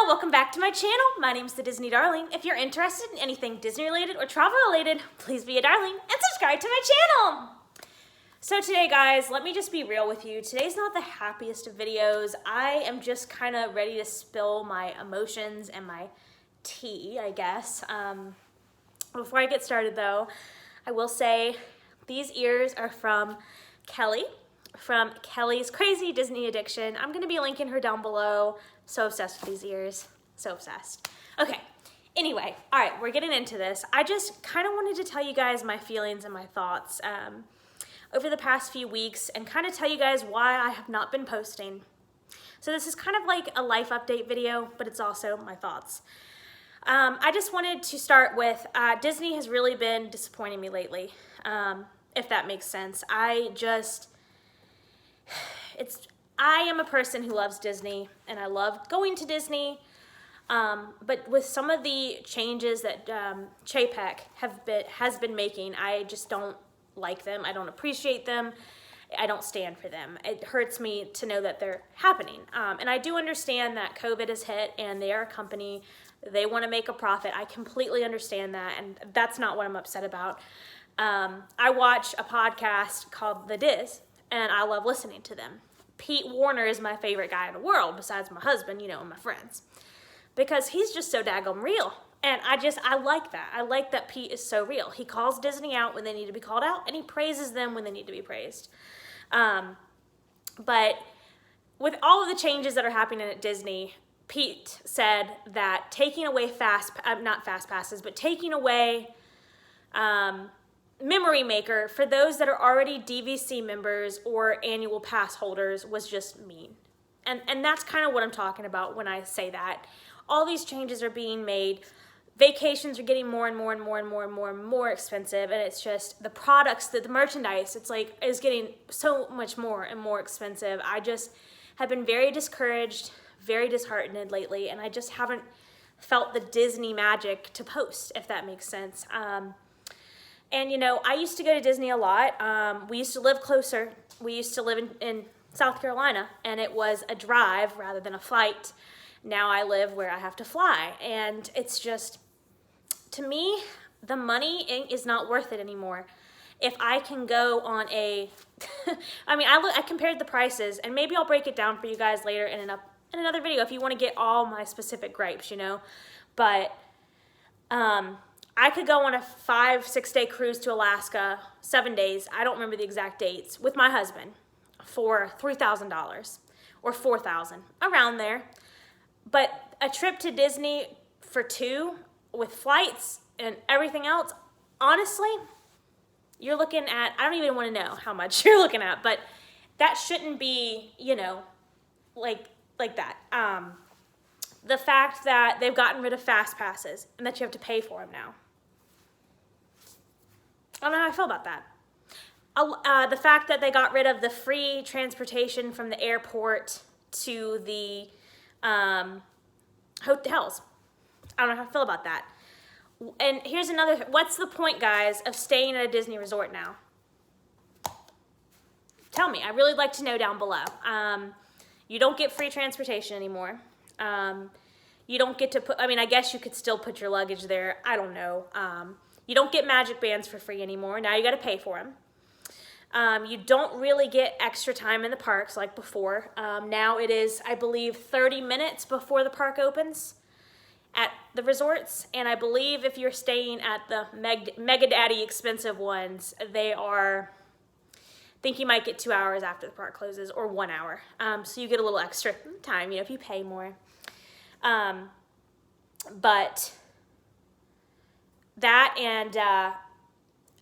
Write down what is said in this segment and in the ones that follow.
welcome back to my channel. My name's the Disney Darling. If you're interested in anything Disney related or travel related, please be a darling and subscribe to my channel. So today, guys, let me just be real with you. Today's not the happiest of videos. I am just kind of ready to spill my emotions and my tea, I guess. Before I get started though, I will say these ears are from Kellie, from Kellie's Krazie Disney Addiction. I'm going to be linking her down below. So obsessed with these ears. So obsessed. Okay. Anyway, all right, we're getting into this. I just kind of wanted to tell you guys my feelings and my thoughts over the past few weeks and kind of tell you guys why I have not been posting. So this is kind of like a life update video, but it's also my thoughts. I just wanted to start with Disney has really been disappointing me lately, if that makes sense. I am a person who loves Disney, and I love going to Disney, but with some of the changes that Chapek has been making, I just don't like them. I don't appreciate them. I don't stand for them. It hurts me to know that they're happening. And I do understand that COVID has hit, and they are a company. They want to make a profit. I completely understand that, and that's not what I'm upset about. I watch a podcast called The Diz, and I love listening to them. Pete Warner is my favorite guy in the world, besides my husband, and my friends. Because he's just so daggone real. And I like that. I like that Pete is so real. He calls Disney out when they need to be called out, and he praises them when they need to be praised. But with all of the changes that are happening at Disney, Pete said that taking away not fast passes, but taking away Memory Maker for those that are already DVC members or annual pass holders was just mean. And that's kind of what I'm talking about when I say that. All these changes are being made. Vacations are getting more and more and more and more and more and more expensive, and it's just the products, the merchandise, is getting so much more and more expensive. I just have been very discouraged, very disheartened lately, and I just haven't felt the Disney magic to post, if that makes sense. And I used to go to Disney a lot. We used to live closer. We used to live in South Carolina, and it was a drive rather than a flight. Now I live where I have to fly, and it's just, to me, the money is not worth it anymore. If I can go on a, I compared the prices, and maybe I'll break it down for you guys later in another video if you want to get all my specific gripes, but I could go on a 5-6 day cruise to Alaska, 7 days, I don't remember the exact dates, with my husband for $3,000 or $4,000, around there. But a trip to Disney for two with flights and everything else, honestly, you're looking at, I don't even want to know how much you're looking at, but that shouldn't be, like that. The fact that they've gotten rid of fast passes and that you have to pay for them now. I don't know how I feel about that. The fact that they got rid of the free transportation from the airport to the hotels. I don't know how I feel about that. And here's another, what's the point, guys, of staying at a Disney resort now? Tell me. I really like to know down below. You don't get free transportation anymore. You don't get to put, I guess you could still put your luggage there. I don't know. You don't get magic bands for free anymore. Now you got to pay for them. You don't really get extra time in the parks like before. Now it is, I believe, 30 minutes before the park opens at the resorts. And I believe if you're staying at the Mega Daddy expensive ones, they are, I think you might get 2 hours after the park closes, or 1 hour. So you get a little extra time, if you pay more. But that, and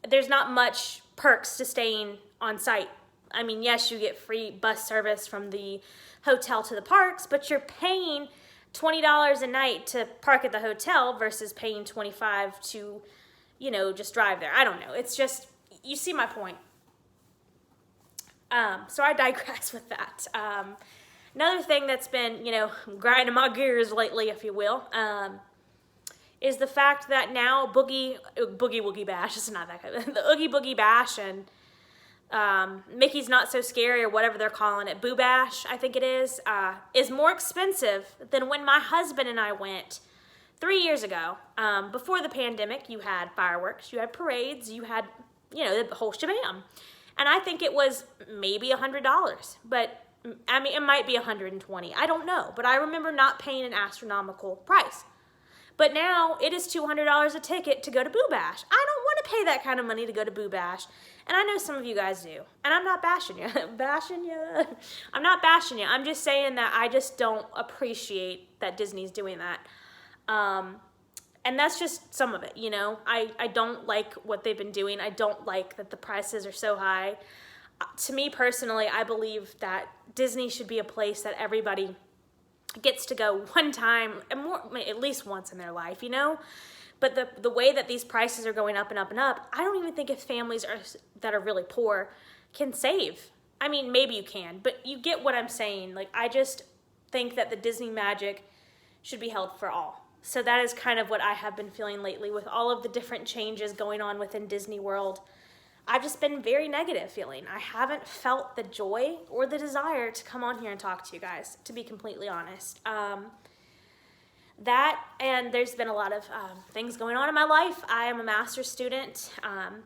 there's not much perks to staying on site. Yes, you get free bus service from the hotel to the parks, but you're paying $20 a night to park at the hotel versus paying $25 to, just drive there. I don't know. It's just, you see my point. So I digress with that. Another thing that's been, grinding my gears lately, if you will, is the fact that now Boogie Woogie Bash, it's not that kind of, the Oogie Boogie Bash and Mickey's Not So Scary, or whatever they're calling it, Boo Bash, I think it is more expensive than when my husband and I went 3 years ago. Before the pandemic, you had fireworks, you had parades, you had, the whole shebang. And I think it was maybe $100, but I mean, it might be $120. I don't know, but I remember not paying an astronomical price. But now it is $200 a ticket to go to Boo Bash. I don't want to pay that kind of money to go to Boo Bash. And I know some of you guys do. And I'm not bashing you. I'm not bashing you. I'm just saying that I just don't appreciate that Disney's doing that. And that's just some of it, I don't like what they've been doing. I don't like that the prices are so high. To me personally, I believe that Disney should be a place that everybody gets to go one time, and more, at least once in their life, But the way that these prices are going up and up and up, I don't even think if families that are really poor can save. I mean, maybe you can, but you get what I'm saying. Like, I just think that the Disney magic should be held for all. So that is kind of what I have been feeling lately with all of the different changes going on within Disney World. I've just been very negative feeling. I haven't felt the joy or the desire to come on here and talk to you guys, to be completely honest. That, and there's been a lot of things going on in my life. I am a master's student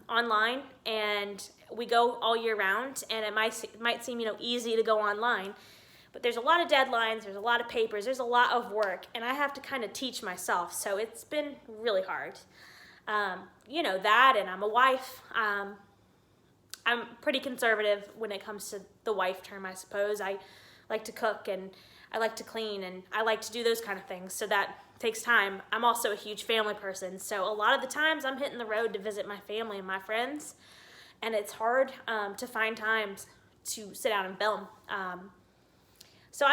online, and we go all year round, and it might seem easy to go online, but there's a lot of deadlines, there's a lot of papers, there's a lot of work, and I have to kind of teach myself, so it's been really hard. That, and I'm a wife. I'm pretty conservative when it comes to the wife term, I suppose. I like to cook, and I like to clean, and I like to do those kind of things, so that takes time. I'm also a huge family person, so a lot of the times I'm hitting the road to visit my family and my friends, and it's hard to find times to sit down and film. So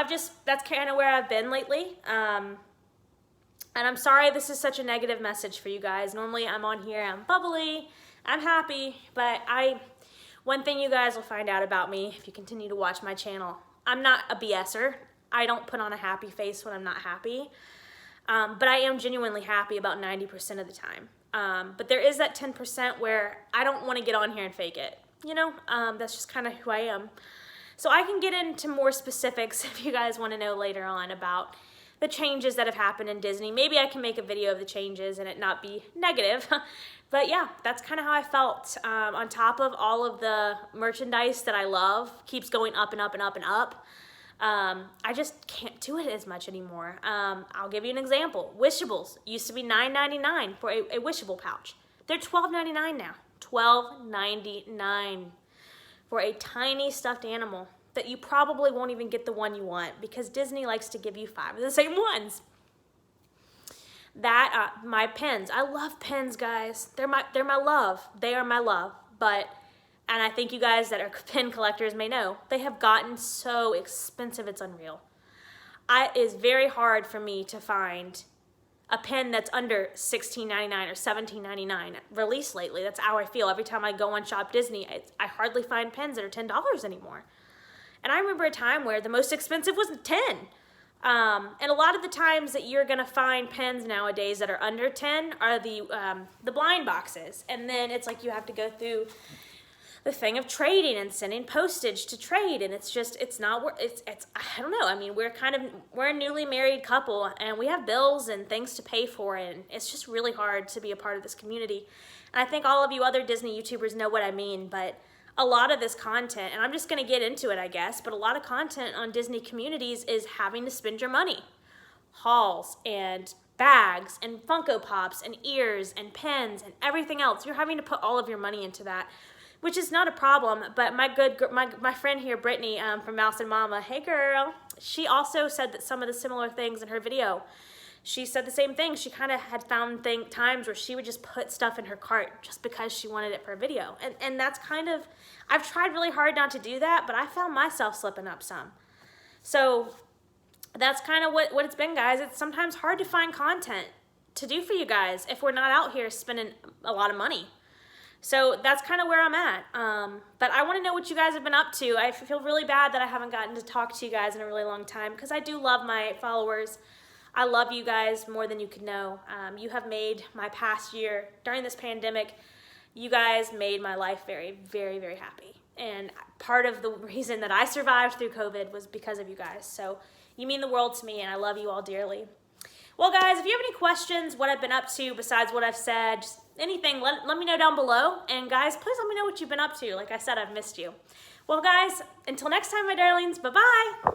that's kind of where I've been lately, and I'm sorry this is such a negative message for you guys. Normally I'm on here, I'm bubbly, I'm happy, but one thing you guys will find out about me if you continue to watch my channel, I'm not a BSer. I don't put on a happy face when I'm not happy, but I am genuinely happy about 90% of the time. But there is that 10% where I don't want to get on here and fake it. That's just kind of who I am. So I can get into more specifics if you guys want to know later on about the changes that have happened in Disney. Maybe I can make a video of the changes and it not be negative. But yeah, that's kind of how I felt. On top of all of the merchandise that I love keeps going up and up and up and up. I just can't do it as much anymore. I'll give you an example. Wishables used to be $9.99 for a Wishable pouch. They're $12.99 now. $12.99 for a tiny stuffed animal that you probably won't even get the one you want because Disney likes to give you 5 of the same ones. My pens. I love pens, guys. They're my love. They are my love. And I think you guys that are pen collectors may know, they have gotten so expensive, it's unreal. It is very hard for me to find a pen that's under $16.99 or $17.99 released lately. That's how I feel. Every time I go on Shop Disney, I hardly find pens that are $10 anymore. And I remember a time where the most expensive was $10. And a lot of the times that you're gonna find pens nowadays that are under 10 are the blind boxes. And then it's like you have to go through the thing of trading and sending postage to trade, and it's not, I don't know. I mean, we're a newly married couple, and we have bills and things to pay for, and it's just really hard to be a part of this community. And I think all of you other Disney YouTubers know what I mean, but a lot of this content, and I'm just gonna get into it, I guess, but a lot of content on Disney communities is having to spend your money. Hauls and bags and Funko Pops and ears and pens and everything else. You're having to put all of your money into that, which is not a problem, but my friend here, Brittany from Mouseandmama, hey girl, she also said that some of the similar things in her video. She said the same thing. She kind of had found times where she would just put stuff in her cart just because she wanted it for a video. And that's kind of, I've tried really hard not to do that, but I found myself slipping up some. So that's kind of what it's been, guys. It's sometimes hard to find content to do for you guys if we're not out here spending a lot of money. So that's kind of where I'm at. But I want to know what you guys have been up to. I feel really bad that I haven't gotten to talk to you guys in a really long time because I do love my followers. I love you guys more than you could know. You have made my past year, during this pandemic, you guys made my life very, very, very happy. And part of the reason that I survived through COVID was because of you guys. So you mean the world to me, and I love you all dearly. Well, guys, if you have any questions, what I've been up to besides what I've said, just anything, let me know down below. And guys, please let me know what you've been up to. Like I said, I've missed you. Well, guys, until next time, my darlings, bye-bye.